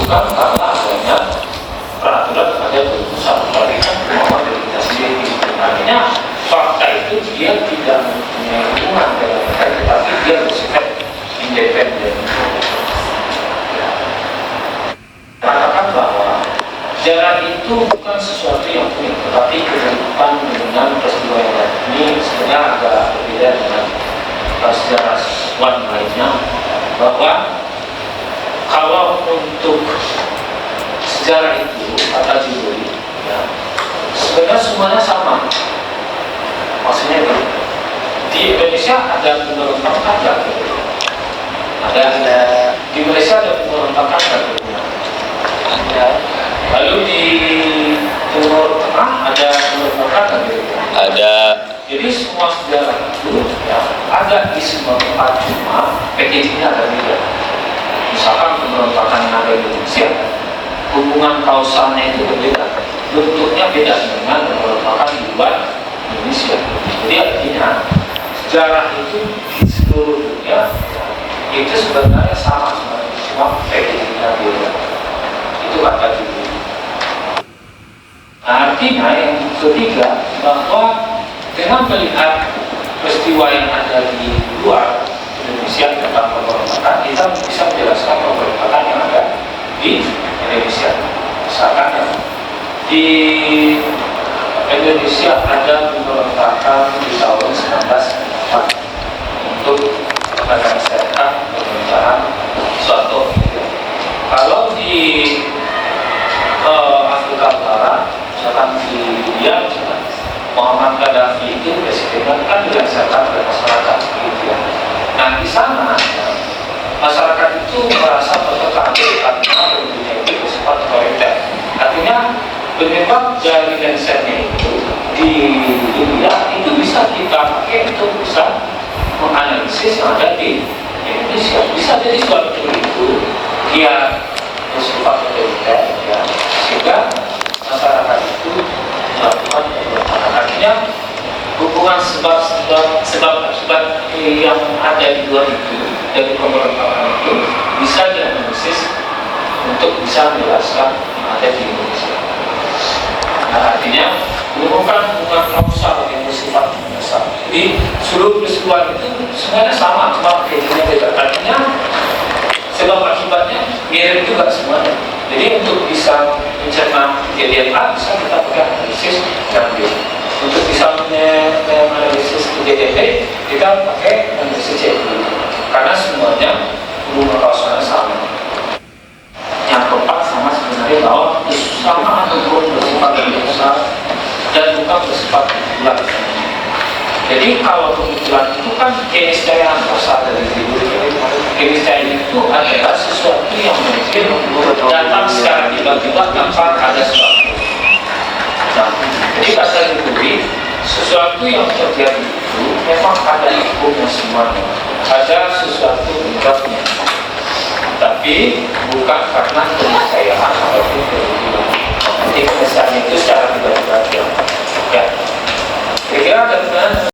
bukan karena adanya peraturan pada putusan. Tapi kan kemauan dari kita sendiri. Artinya fakta itu dia tidak mempunyai hubungan dengan kita, tetapi dia bersifat independen. Katakan bahwa sejarah itu bukan sesuatu yang unik, tetapi kehidupan dengan peristiwa yang lain. Ini sebenarnya agak berbeda dengan sejarah lainnya, bahwa kalau untuk sejarah itu kata judul, ya, sebenarnya semuanya sama. Maksudnya itu di Indonesia ada pemberontakan nggak? Ada di Malaysia ada pemberontakan nggak? Ada. Lalu di Timur Tengah ada pemberontakan nggak? Ada. Jadi semua sejarah itu ya, ada di semua tempat, cuma packagingnya ada beda. Misalkan pemberontakan yang ada di Indonesia, hubungan kausalnya itu berbeda, bentuknya beda dengan pemberontakan di luar Indonesia. Jadi artinya sejarah itu di seluruh dunia itu sebenarnya sama, cuma packagingnya beda. Itu kata judul. Nah, artinya yang ketiga, bahwa dengan melihat peristiwa yang ada di luar Indonesia tentang pemberontakan, kita bisa menjelaskan pemberontakan yang ada di Indonesia. Misalkan ya, di Indonesia ada pemberontakan di tahun 1904 untuk kepada masyarakat pemerintahan Soeharto. Kalau di Afrika Utara, misalkan di Libya, Muhammad Gaddafi itu presidennya kan dirasakan oleh masyarakat, gitu ya. Nah di sana masyarakat itu merasa tertekan karena pemimpinnya itu bersifat otoriter. Artinya penyebab dari lensanya itu di dunia itu bisa kita pakai untuk bisa menganalisis yang ada di Indonesia. Bisa jadi suatu itu dia bersifat otoriter, ya, sehingga masyarakat itu melakukan pemberontakan. Artinya hubungan sebab-akibat yang ada di luar itu dari pemberontakan itu bisa dianalisis untuk bisa menjelaskan yang ada di Indonesia. Nah, artinya merupakan hubungan kausal yang bersifat universal. Jadi seluruh peristiwa itu semuanya sama, cuma bedanya beda. Artinya sebab akibatnya mirip juga semuanya. Jadi untuk bisa mencerna kejadian A bisa kita pakai analisis yang B. Untuk bisa menganalisis kejadian B kita pakai analisis C. Karena semuanya hubungan kausalnya sama. Yang keempat sama sebenarnya bahwa kesamaan hukum bersifat universal dan bukan bersifat kebetulan. Jadi kalau kebetulan itu kan keniscayaan berasal dari diri. Keniscayaan itu adalah sesuatu yang mungkin datang secara tiba-tiba tanpa ada sebab. Nah, jadi kata diri, sesuatu yang terjadi itu memang ada hukumnya semuanya. Ada sesuatu penyebabnya. Tapi bukan karena keniscayaan